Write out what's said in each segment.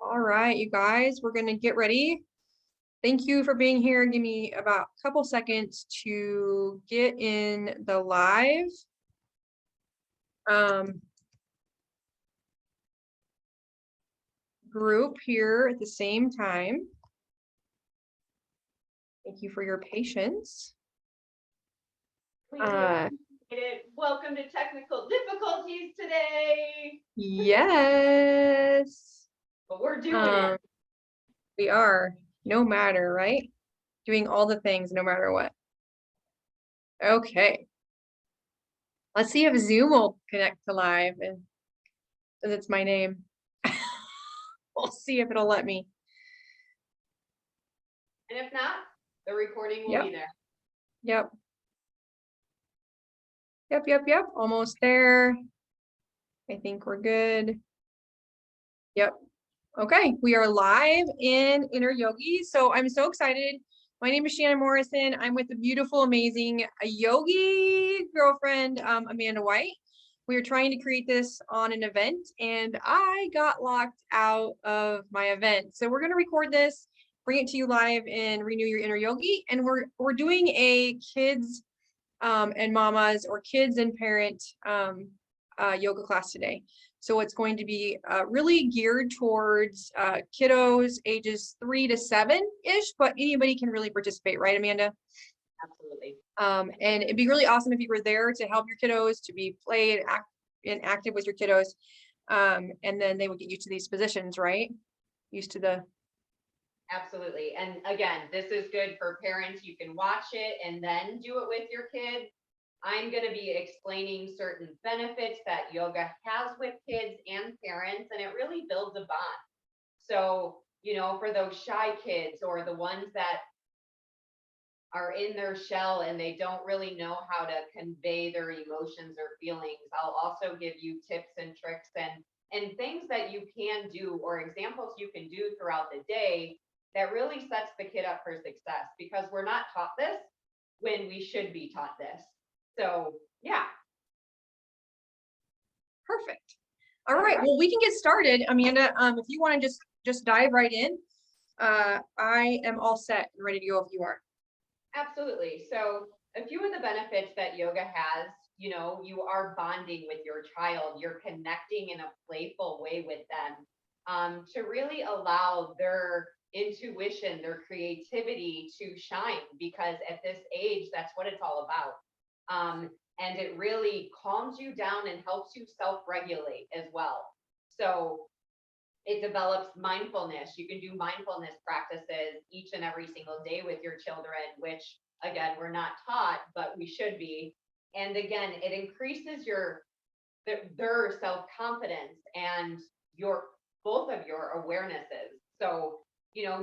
All right, you guys, we're going to get ready. Thank you for being here. Give me about a couple seconds to get in the live. Group here at the same time. Thank you for your patience. Welcome to technical difficulties today. Yes. But we're doing it. We are, no matter, right? Doing all the things, no matter what. Okay. Let's see if Zoom will connect to live, and because it's my name. We'll see if it'll let me. And if not, the recording will be there. Yep. Almost there. I think we're good. Yep. Okay, we are live in Inner Yogi. So I'm so excited. My name is Shannon Morrison. I'm with the beautiful, amazing yogi girlfriend, Amanda White. We are trying to create this on an event, and I got locked out of my event. So we're going to record this, bring it to you live, and renew your inner yogi. And we're doing a kids and mamas, or kids and parent yoga class today. So it's going to be really geared towards kiddos ages 3 to 7-ish, but anybody can really participate, right, Amanda? Absolutely. And it'd be really awesome if you were there to help your kiddos, to be played and active with your kiddos. And then they would get used to these positions, right? Used to the. Absolutely. And again, this is good for parents. You can watch it and then do it with your kid. I'm going to be explaining certain benefits that yoga has with kids and parents, and it really builds a bond. So, for those shy kids or the ones that are in their shell and they don't really know how to convey their emotions or feelings, I'll also give you tips and tricks and things that you can do, or examples you can do throughout the day that really sets the kid up for success, because we're not taught this when we should be taught this. So, yeah. Perfect. All right. Well, we can get started, Amanda. If you want to just dive right in, I am all set and ready to go if you are. Absolutely. So a few of the benefits that yoga has, you are bonding with your child. You're connecting in a playful way with them, to really allow their intuition, their creativity to shine, because at this age, that's what it's all about. And it really calms you down and helps you self-regulate as well. So it develops mindfulness. You can do mindfulness practices each and every single day with your children, which again, we're not taught, but we should be. And again, it increases their self-confidence and both of your awarenesses. So,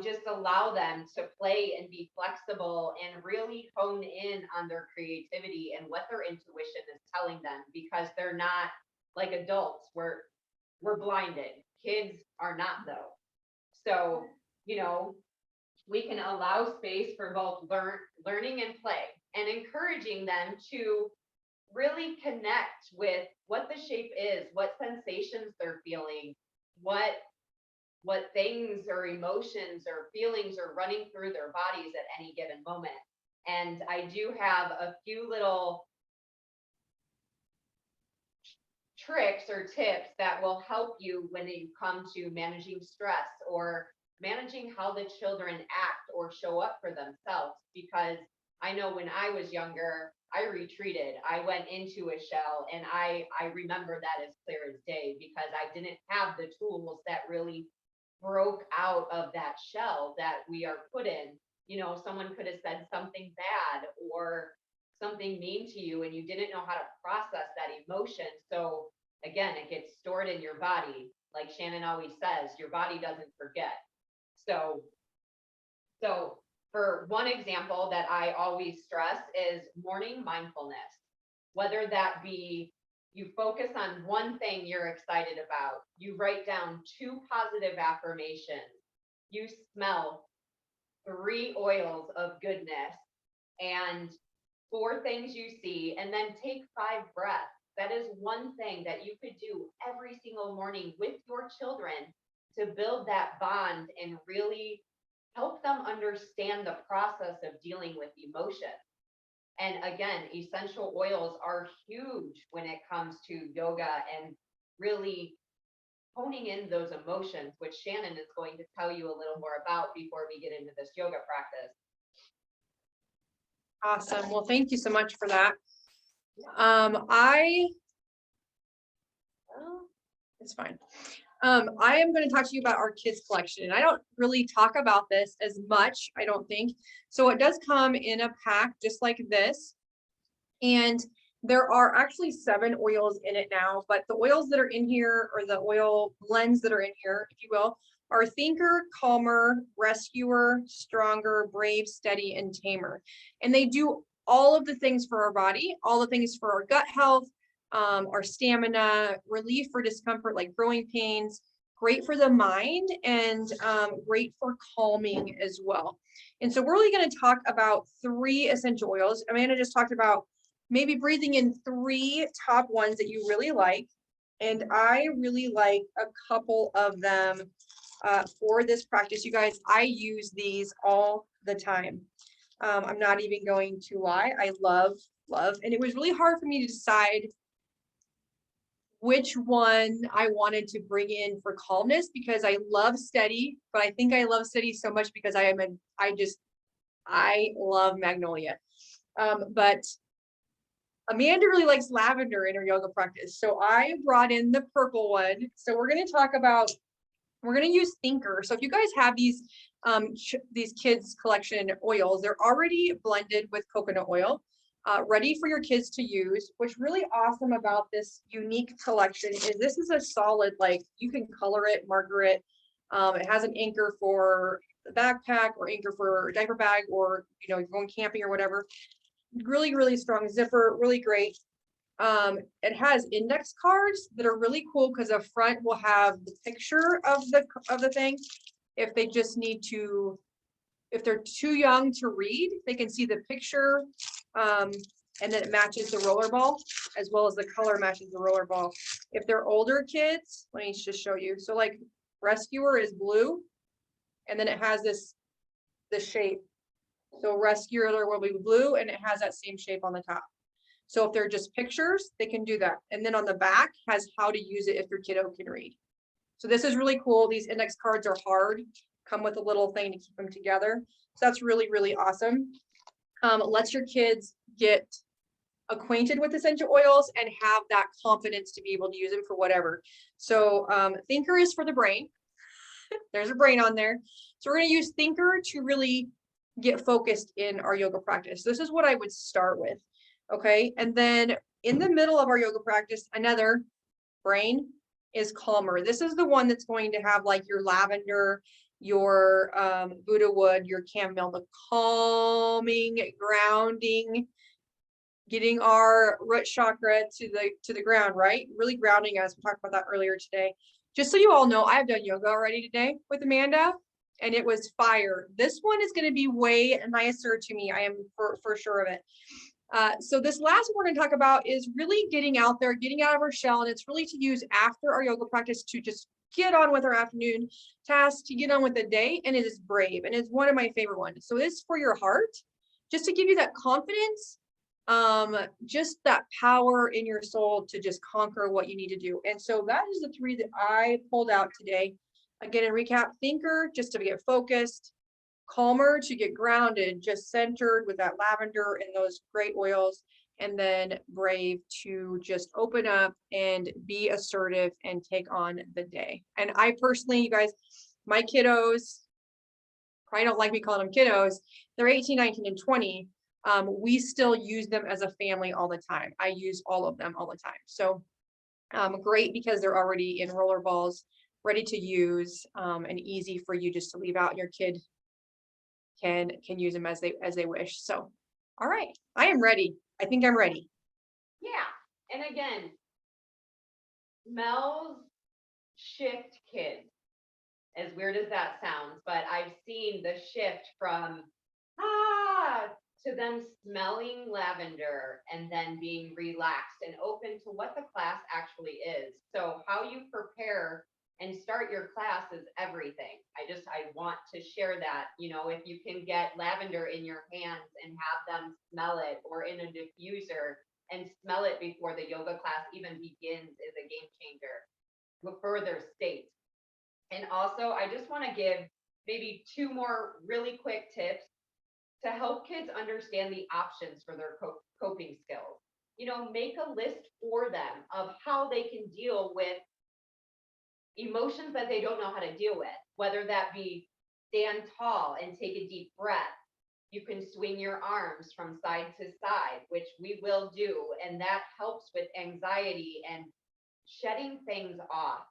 just allow them to play and be flexible and really hone in on their creativity and what their intuition is telling them, because they're not like adults. We're blinded. Kids are not, though. So, we can allow space for both learning and play, and encouraging them to really connect with what the shape is, what sensations they're feeling, what things or emotions or feelings are running through their bodies at any given moment. And I do have a few little tricks or tips that will help you when you come to managing stress or managing how the children act or show up for themselves. Because I know when I was younger, I retreated. I went into a shell, and I remember that as clear as day, because I didn't have the tools that really broke out of that shell that we are put in. Someone could have said something bad or something mean to you, and you didn't know how to process that emotion. So again, it gets stored in your body. Like Shannon always says, your body doesn't forget. So for one example that I always stress is morning mindfulness. Whether that be you focus on one thing you're excited about, you write down 2 positive affirmations, you smell 3 oils of goodness, and 4 things you see, and then take 5 breaths. That is one thing that you could do every single morning with your children to build that bond and really help them understand the process of dealing with emotion. And again, essential oils are huge when it comes to yoga and really honing in those emotions, which Shannon is going to tell you a little more about before we get into this yoga practice. Awesome. Well, thank you so much for that. It's fine. I am going to talk to you about our kids collection, and I don't really talk about this as much, I don't think. So it does come in a pack just like this, and there are actually 7 oils in it now, but the oils that are in here, or the oil blends that are in here, if you will, are Thinker, Calmer, Rescuer, Stronger, Brave, Steady, and Tamer. And they do all of the things for our body, all the things for our gut health, our stamina, relief for discomfort like growing pains, great for the mind, and great for calming as well. And so we're really going to talk about 3 essential oils. Amanda just talked about maybe breathing in 3 top ones that you really like. And I really like a couple of them for this practice. You guys, I use these all the time. I'm not even going to lie. I love, and it was really hard for me to decide which one I wanted to bring in for calmness, because I love Steady, but I think I love Steady so much because I love Magnolia. But Amanda really likes lavender in her yoga practice. So I brought in the purple one. So we're going to use Thinker. So if you guys have these kids collection oils, they're already blended with coconut oil, ready for your kids to use. What's really awesome about this unique collection is this is a solid, like you can color it, marker it. It has an anchor for the backpack or anchor for a diaper bag, or, you know, you're going camping or whatever. Really, really strong zipper, really great. It has index cards that are really cool because the front will have the picture of the thing. If they just need to, if they're too young to read, they can see the picture, and then it matches the roller ball, as well as the color matches the roller ball. If they're older kids, let me just show you. So like Rescuer is blue, and then it has this shape. So Rescuer will be blue, and it has that same shape on the top. So if they're just pictures, they can do that. And then on the back has how to use it if your kiddo can read. So this is really cool. These index cards are hard, come with a little thing to keep them together. So that's really, really awesome. Lets your kids get acquainted with essential oils and have that confidence to be able to use them for whatever. So Thinker is for the brain. There's a brain on there. So we're going to use Thinker to really get focused in our yoga practice. This is what I would start with. Okay. And then in the middle of our yoga practice, another brain is Calmer. This is the one that's going to have like your lavender, your Buddha wood, your chamomile, the calming, grounding, getting our root chakra to the ground, right? Really grounding us. We talked about that earlier today. Just so you all know, I've done yoga already today with Amanda, and it was fire. This one is going to be way nicer to me. I am for sure of it. So this last one we're going to talk about is really getting out there, getting out of our shell, and it's really to use after our yoga practice to just get on with our afternoon tasks, to get on with the day, and it is Brave, and it's one of my favorite ones. So it's for your heart, just to give you that confidence, just that power in your soul to just conquer what you need to do. And so that is the 3 that I pulled out today. Again, in recap, Thinker, just to get focused, Calmer to get grounded, just centered with that lavender and those great oils, and then Brave to just open up and be assertive and take on the day. And I personally, you guys, my kiddos, probably don't like me calling them kiddos, they're 18, 19, and 20. We still use them as a family all the time. I use all of them all the time. So great because they're already in roller balls, ready to use, and easy for you just to leave out. Your kid can use them as they wish. So, all right, I am ready. I think I'm ready. Yeah, and again, smells shift kids. As weird as that sounds, but I've seen the shift from to them smelling lavender and then being relaxed and open to what the class actually is. So how you prepare and start your class is everything. I want to share that, if you can get lavender in your hands and have them smell it, or in a diffuser and smell it before the yoga class even begins, is a game changer for their state. And also, I just want to give maybe 2 more really quick tips to help kids understand the options for their coping skills. Make a list for them of how they can deal with emotions that they don't know how to deal with, whether that be stand tall and take a deep breath. You can swing your arms from side to side, which we will do, and that helps with anxiety and shedding things off,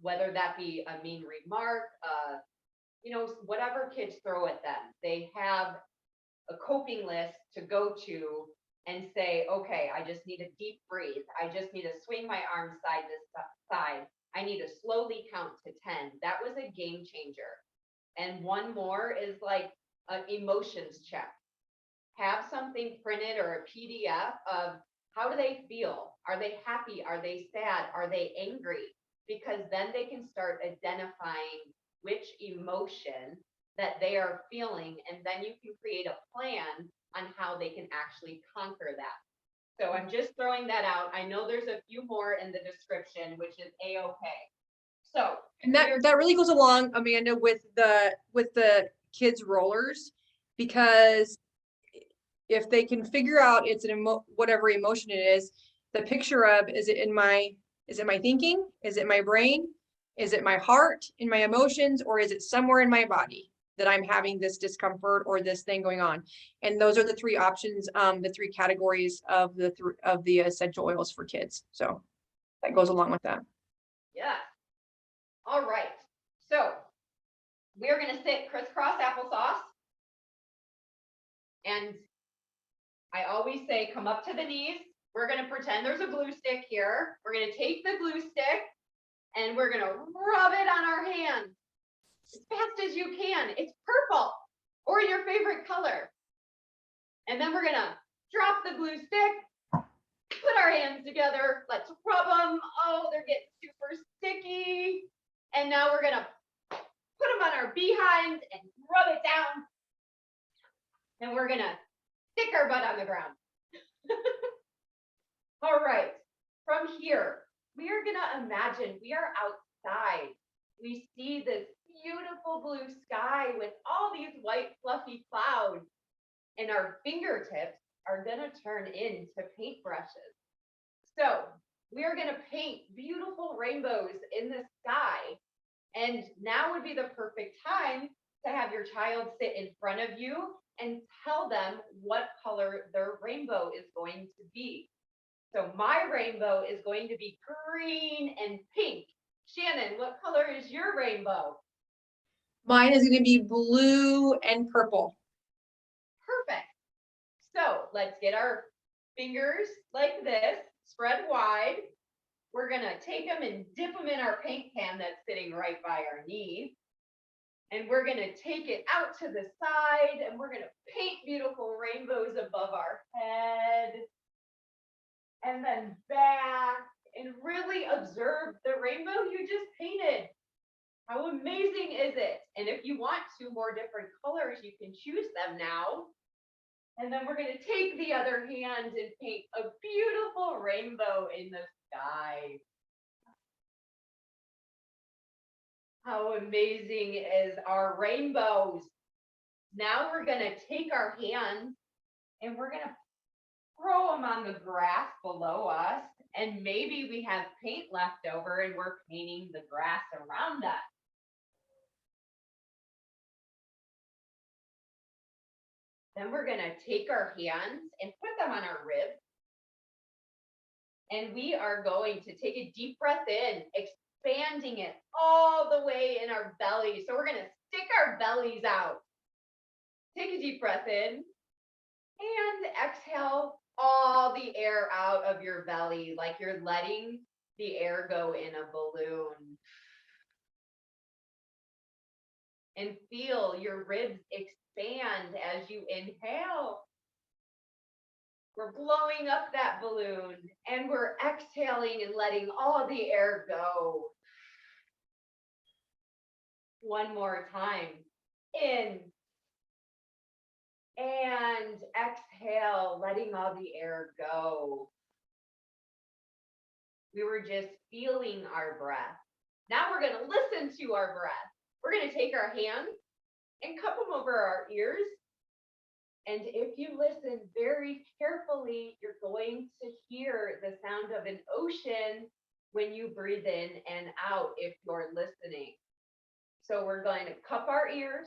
whether that be a mean remark, whatever kids throw at them. They have a coping list to go to and say, okay, I just need a deep breathe. I just need to swing my arms side to side. I need to slowly count to 10. That was a game changer. And one more is like an emotions check. Have something printed or a PDF of how do they feel? Are they happy? Are they sad? Are they angry? Because then they can start identifying which emotion that they are feeling, and then you can create a plan on how they can actually conquer that. So I'm just throwing that out. I know there's a few more in the description, which is a-okay. So, and that really goes along, Amanda, with the kids rollers, because if they can figure out it's whatever emotion it is, the picture of, is it my thinking? Is it my brain? Is it my heart in my emotions? Or is it somewhere in my body that I'm having this discomfort or this thing going on? And those are the 3 options, the 3 categories of the essential oils for kids. So that goes along with that. Yeah. All right. So we're going to sit crisscross applesauce. And I always say, come up to the knees. We're going to pretend there's a glue stick here. We're going to take the glue stick and we're going to rub it on our hands as fast as you can. It's purple or your favorite color. And then we're going to drop the glue stick, put our hands together. Let's rub them. Oh, they're getting super sticky. And now we're going to put them on our behinds and rub it down. And we're going to stick our butt on the ground. All right. From here, we are going to imagine we are outside. We see this beautiful blue sky with all these white fluffy clouds, and our fingertips are going to turn into paintbrushes. So we are going to paint beautiful rainbows in the sky. And now would be the perfect time to have your child sit in front of you and tell them what color their rainbow is going to be. So my rainbow is going to be green and pink. Shannon, what color is your rainbow? Mine is going to be blue and purple. Perfect. So let's get our fingers like this, spread wide. We're going to take them and dip them in our paint can that's sitting right by our knee. And we're going to take it out to the side, and we're going to paint beautiful rainbows above our head. And then back, and really observe the rainbow you just painted. How amazing is it? And if you want 2 more different colors, you can choose them now. And then we're going to take the other hand and paint a beautiful rainbow in the sky. How amazing is our rainbows? Now we're going to take our hands and we're going to throw them on the grass below us. And maybe we have paint left over and we're painting the grass around us. Then we're going to take our hands and put them on our ribs. And we are going to take a deep breath in, expanding it all the way in our belly. So we're going to stick our bellies out. Take a deep breath in and exhale all the air out of your belly, like you're letting the air go in a balloon. And feel your ribs expand as you inhale. We're blowing up that balloon and we're exhaling and letting all the air go. One more time. In and exhale, letting all the air go. We were just feeling our breath. Now we're going to listen to our breath. We're going to take our hands and cup them over our ears. And if you listen very carefully, you're going to hear the sound of an ocean when you breathe in and out if you're listening. So we're going to cup our ears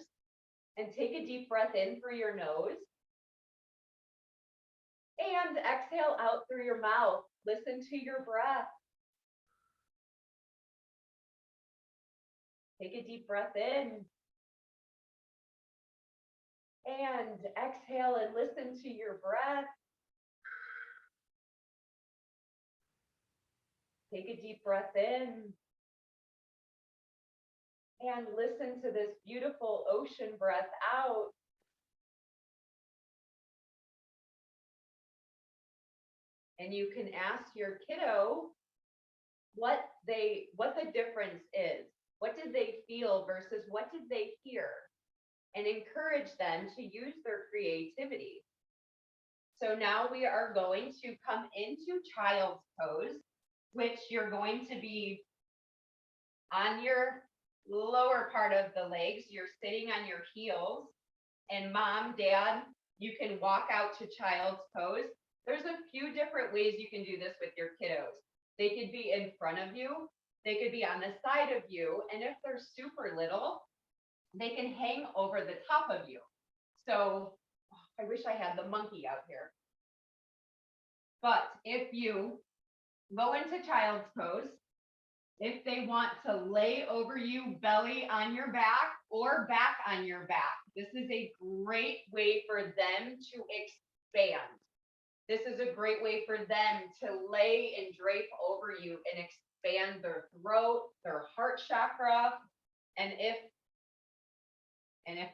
and take a deep breath in through your nose. And exhale out through your mouth. Listen to your breath. Take a deep breath in. And exhale and listen to your breath. Take a deep breath in. And listen to this beautiful ocean breath out. And you can ask your kiddo what the difference is. What did they feel versus what did they hear? And encourage them to use their creativity. So now we are going to come into child's pose, which you're going to be on your lower part of the legs. You're sitting on your heels. And mom, dad, you can walk out to child's pose. There's a few different ways you can do this with your kiddos. They could be in front of you. They could be on the side of you. And if they're super little, they can hang over the top of you. So I wish I had the monkey out here. But if you go into child's pose, if they want to lay over you, belly on your back or back on your back, this is a great way for them to expand. This is a great way for them to lay and drape over you and expand their throat, their heart chakra. And if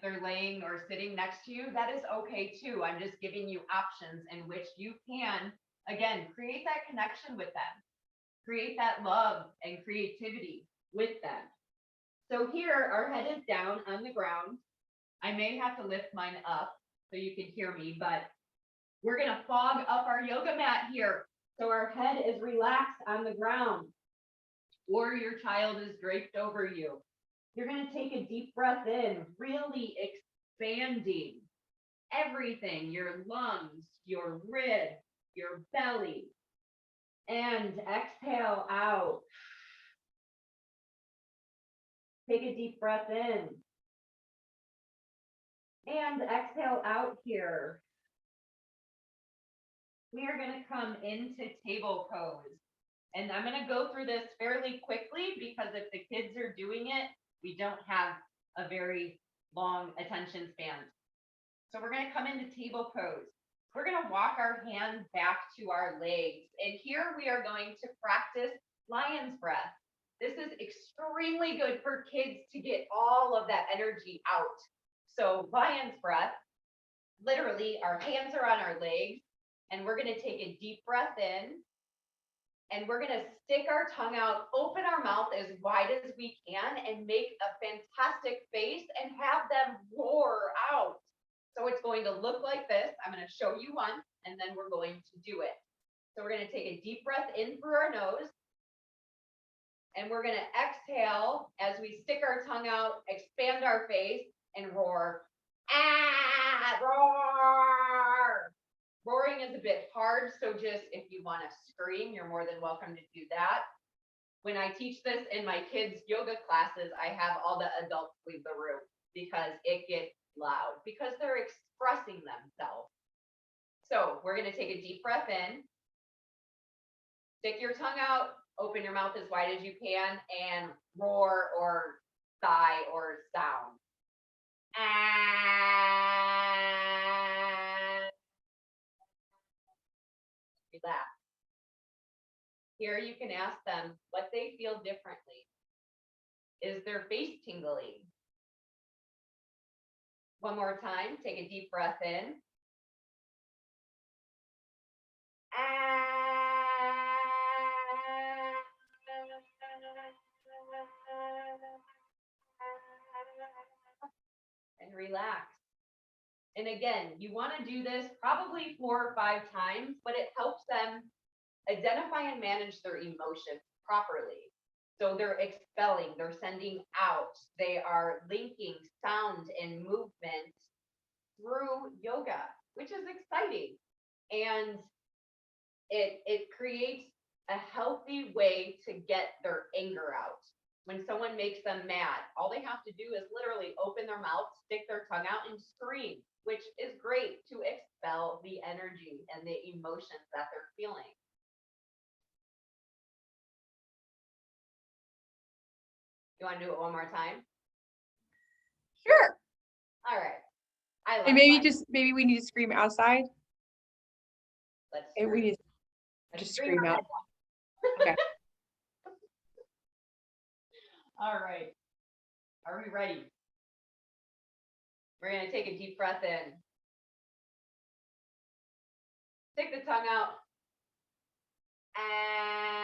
they're laying or sitting next to you, that is okay too. I'm just giving you options in which you can, again, create that connection with them. Create that love and creativity with them. So here, our head is down on the ground. I may have to lift mine up so you can hear me, but we're going to fog up our yoga mat here. So our head is relaxed on the ground, or your child is draped over you. You're going to take a deep breath in, really expanding everything, your lungs, your ribs, your belly. And exhale out. Take a deep breath in. And exhale out here. We are going to come into table pose. And I'm going to go through this fairly quickly because if the kids are doing it, we don't have a very long attention span. So we're going to come into table pose. We're going to walk our hands back to our legs. And here we are going to practice lion's breath. This is extremely good for kids to get all of that energy out. So lion's breath, literally our hands are on our legs and we're going to take a deep breath in and we're going to stick our tongue out, open our mouth as wide as we can and make a fantastic face and have them roar out. So it's going to look like this. I'm going to show you one, and then we're going to do it. So we're going to take a deep breath in through our nose, and we're going to exhale as we stick our tongue out, expand our face, and roar. Ah, roar! Roaring is a bit hard, so just if you want to scream, you're more than welcome to do that. When I teach this in my kids' yoga classes, I have all the adults leave the room because it gets loud because they're expressing themselves. So we're going to take a deep breath in, stick your tongue out, open your mouth as wide as you can, and roar or sigh or sound. And relax. Here you can ask them what they feel differently. Is their face tingling? One more time, take a deep breath in. relax. And again, you want to do this probably 4 or 5 times, but it helps them identify and manage their emotions properly. So they're expelling, they're sending out, they are linking sound and movement through yoga, which is exciting. And it creates a healthy way to get their anger out. When someone makes them mad, all they have to do is literally open their mouth, stick their tongue out, and scream, which is great to expel the energy and the emotions that they're feeling. You want to do it one more time? Sure. All right. I love And maybe fun. maybe we need to scream outside. Let's And we scream. need Let's to just scream out. out. Okay. All right. Are we ready? We're going to take a deep breath in. Stick the tongue out. And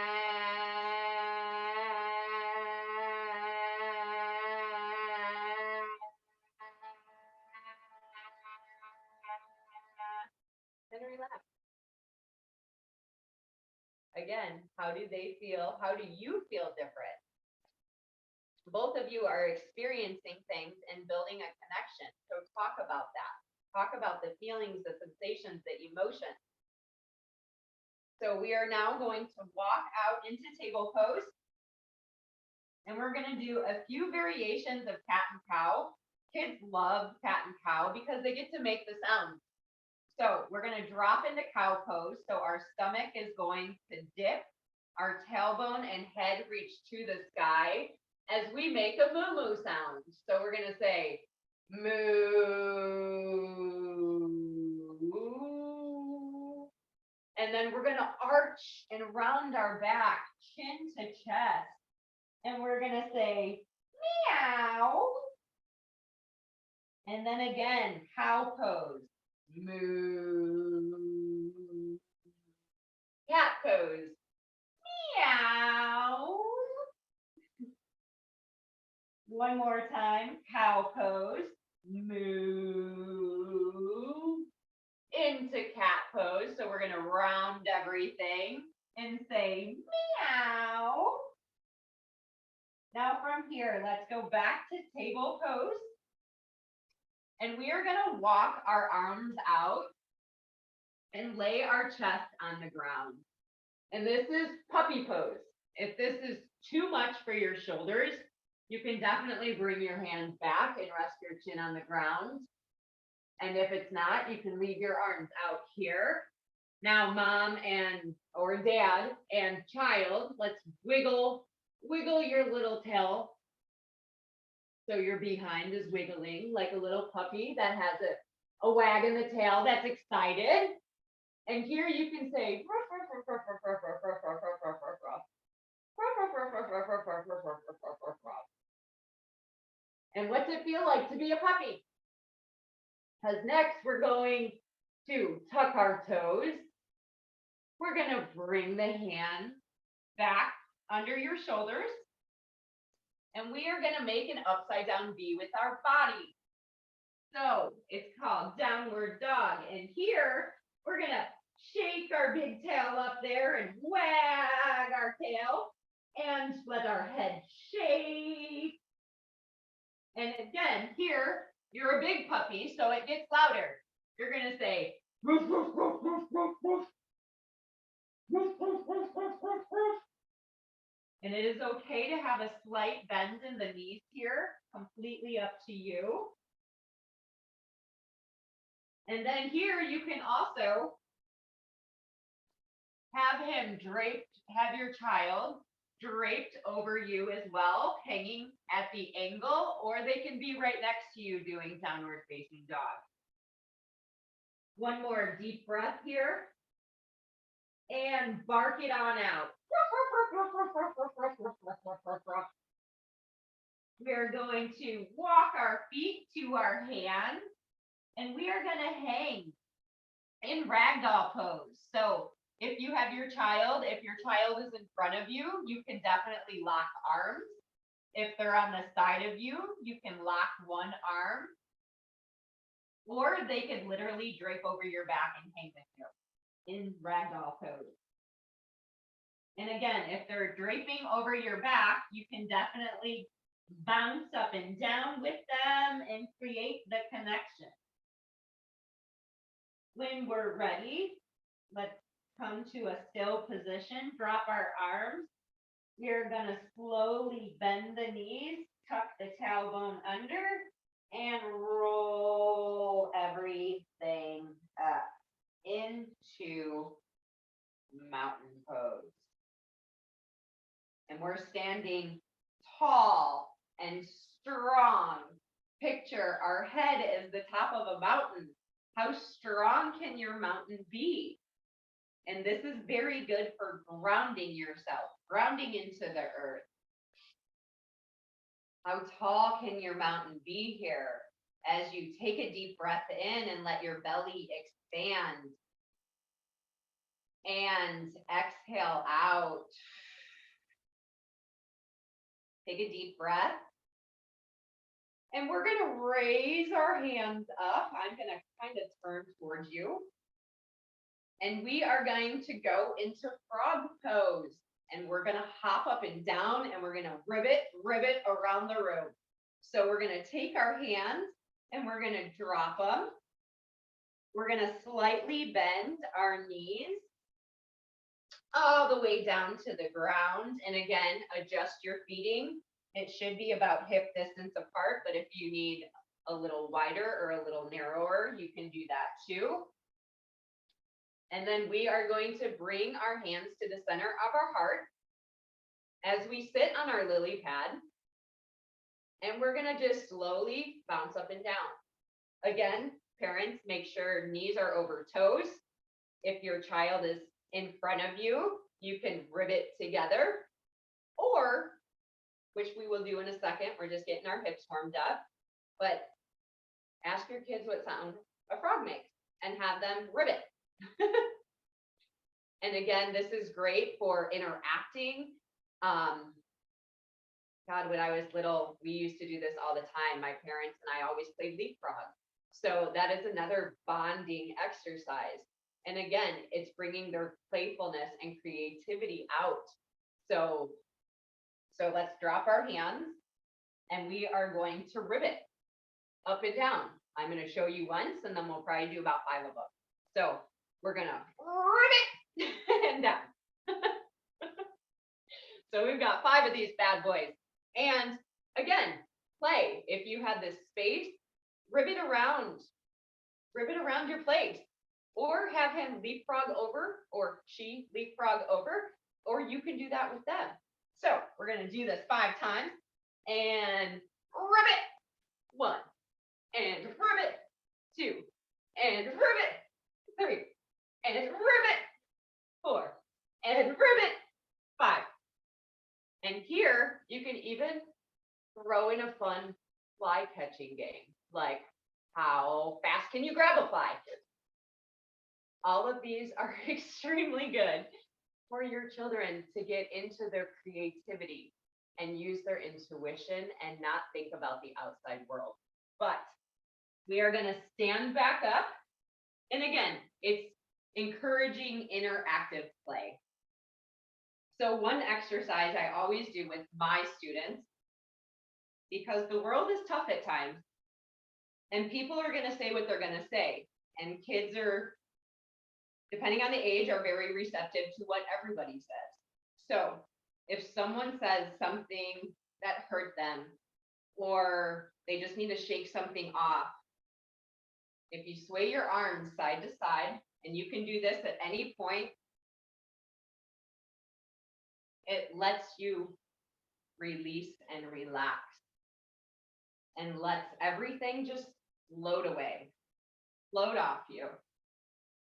relax. Again, how do they feel? How do you feel different? Both of you are experiencing things and building a connection. So talk about that. Talk about the feelings, the sensations, the emotions. So we are now going to walk out into table pose. And we're going to do a few variations of cat and cow. Kids love cat and cow because they get to make the sound. So we're going to drop into cow pose. So our stomach is going to dip, our tailbone and head reach to the sky as we make a moo moo sound. So we're going to say moo. And then we're going to arch and round our back, chin to chest. And we're going to say meow. And then again, cow pose. Moo. Cat pose. Meow. One more time, cow pose. Moo. Into cat pose. So we're going to round everything and say meow. Now from here, let's go back to table pose. And we are going to walk our arms out and lay our chest on the ground. And this is puppy pose. If this is too much for your shoulders, you can definitely bring your hands back and rest your chin on the ground. And if it's not, you can leave your arms out here. Now, mom and or dad and child, let's wiggle your little tail. So your behind is wiggling like a little puppy that has a wag in the tail that's excited. And here you can say, and what's it feel like to be a puppy? Because next we're going to tuck our toes. We're going to bring the hands back under your shoulders. And we are going to make an upside down V with our body. So it's called downward dog. And here we're going to shake our big tail up there and wag our tail and let our head shake. And again, here you're a big puppy, so it gets louder. You're going to say, woof, woof, woof, woof, woof, woof. Woof, woof, woof, woof, woof, woof. And it is okay to have a slight bend in the knees here, completely up to you. And then here you can also have him draped, have your child draped over you as well, hanging at the angle, or they can be right next to you doing downward facing dog. One more deep breath here. And bark it on out. We're going to walk our feet to our hands, and we are going to hang in ragdoll pose. So if you have your child, if your child is in front of you, you can definitely lock arms. If they're on the side of you, you can lock one arm. Or they could literally drape over your back and hang with you in ragdoll pose. And again, if they're draping over your back, you can definitely bounce up and down with them and create the connection. When we're ready, let's come to a still position, drop our arms. We're gonna slowly bend the knees, tuck the tailbone under, and roll everything up into mountain pose. And we're standing tall and strong. Picture our head as the top of a mountain. How strong can your mountain be? And this is very good for grounding yourself, grounding into the earth. How tall can your mountain be here as you take a deep breath in and let your belly expand? And exhale out. Take a deep breath. And we're going to raise our hands up. I'm going to kind of turn towards you. And we are going to go into frog pose. And we're going to hop up and down, and we're going to ribbit around the room. So we're going to take our hands and we're going to drop them. We're going to slightly bend our knees all the way down to the ground. And again, adjust your feeting. It should be about hip distance apart, but if you need a little wider or a little narrower, you can do that too. And then we are going to bring our hands to the center of our heart as we sit on our lily pad. And we're going to just slowly bounce up and down. Again, parents, make sure knees are over toes. If your child is in front of you, you can ribbit together, or, which we will do in a second, we're just getting our hips warmed up, but ask your kids what sound a frog makes and have them ribbit. And again, this is great for interacting. God, when I was little, we used to do this all the time. My parents and I always played leapfrog. So that is another bonding exercise. And again, it's bringing their playfulness and creativity out. So let's drop our hands and we are going to ribbit up and down. I'm going to show you once and then we'll probably do about 5 of them. So we're going to ribbit and down. So we've got 5 of these bad boys. And again, play. If you had this space, ribbit around your place. Or have him leapfrog over, or she leapfrog over, or you can do that with them. So we're going to do this 5 times. And ribbit. 1. And ribbit. 2. And ribbit. 3. And ribbit. 4. And ribbit. 5. And here you can even throw in a fun fly catching game. Like, how fast can you grab a fly? All of these are extremely good for your children to get into their creativity and use their intuition and not think about the outside world. But we are going to stand back up. And again, it's encouraging interactive play. So one exercise I always do with my students, because the world is tough at times, and people are going to say what they're going to say, and kids are, depending on the age, are very receptive to what everybody says. So if someone says something that hurt them, or they just need to shake something off, if you sway your arms side to side, and you can do this at any point, it lets you release and relax and lets everything just float away, float off you.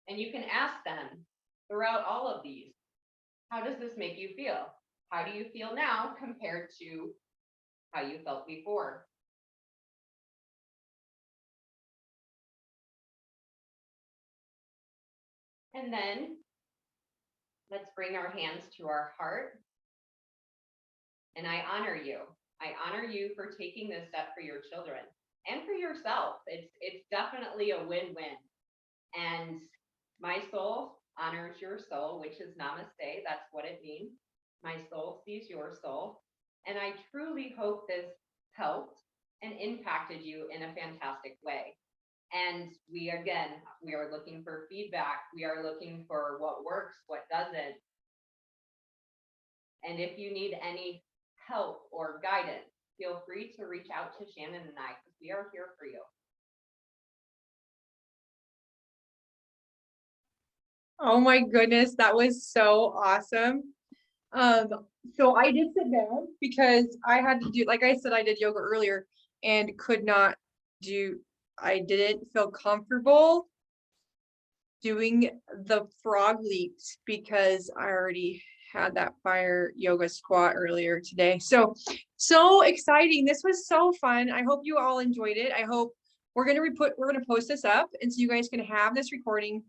And you can ask them throughout all of these, how does this make you feel? How do you feel now compared to how you felt before? And then let's bring our hands to our heart. And I honor you. I honor you for taking this step for your children. and for yourself. It's definitely a win-win. And my soul honors your soul, which is namaste. That's what it means. My soul sees your soul. And I truly hope this helped and impacted you in a fantastic way. And we are looking for feedback. We are looking for what works, what doesn't. And if you need any help or guidance, feel free to reach out to Shannon and I, because we are here for you. Oh my goodness, that was so awesome. So I did sit down because I had to do, like I said, I did yoga earlier and could not do, I didn't feel comfortable doing the frog leaps because I already had that fire yoga squat earlier today. So exciting. This was so fun. I hope you all enjoyed it. I hope we're going to post this up, and so you guys can have this recording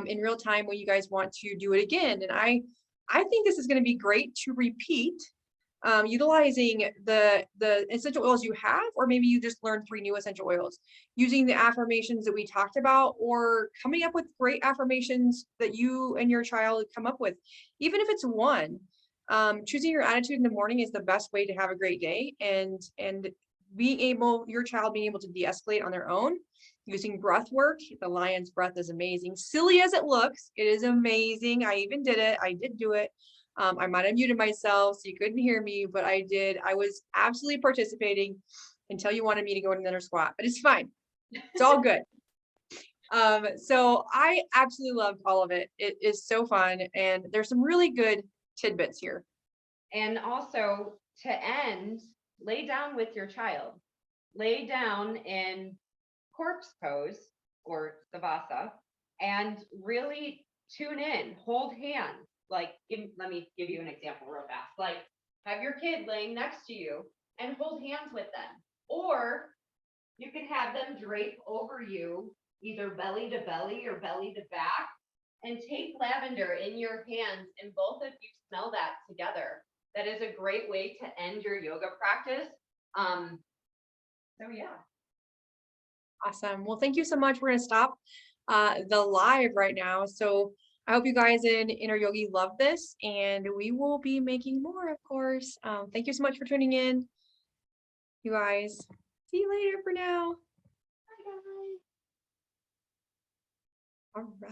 in real time when you guys want to do it again. And I think this is going to be great to repeat, utilizing the essential oils you have, or maybe you just learned 3 new essential oils, using the affirmations that we talked about, or coming up with great affirmations that you and your child come up with, even if it's one. Choosing your attitude in the morning is the best way to have a great day, and your child being able to de-escalate on their own using breath work. The lion's breath is amazing. Silly as it looks, it is amazing. I even did it. I did do it. I might have muted myself so you couldn't hear me, but I did. I was absolutely participating until you wanted me to go in another squat, but it's fine. It's all good. So I absolutely loved all of it. It is so fun, and there's some really good tidbits here. And also, to end, lay down with your child. Lay down in corpse pose or savasa, and really tune in, hold hands. Like, let me give you an example real fast. Like, have your kid laying next to you and hold hands with them. Or you can have them drape over you, either belly to belly or belly to back, and take lavender in your hands, and both of you smell that together. That is a great way to end your yoga practice. So yeah. Awesome. Well, thank you so much. We're going to stop the live right now. So I hope you guys in Inner Yogi love this, and we will be making more, of course. Thank you so much for tuning in, you guys. See you later for now. Bye, guys. All right.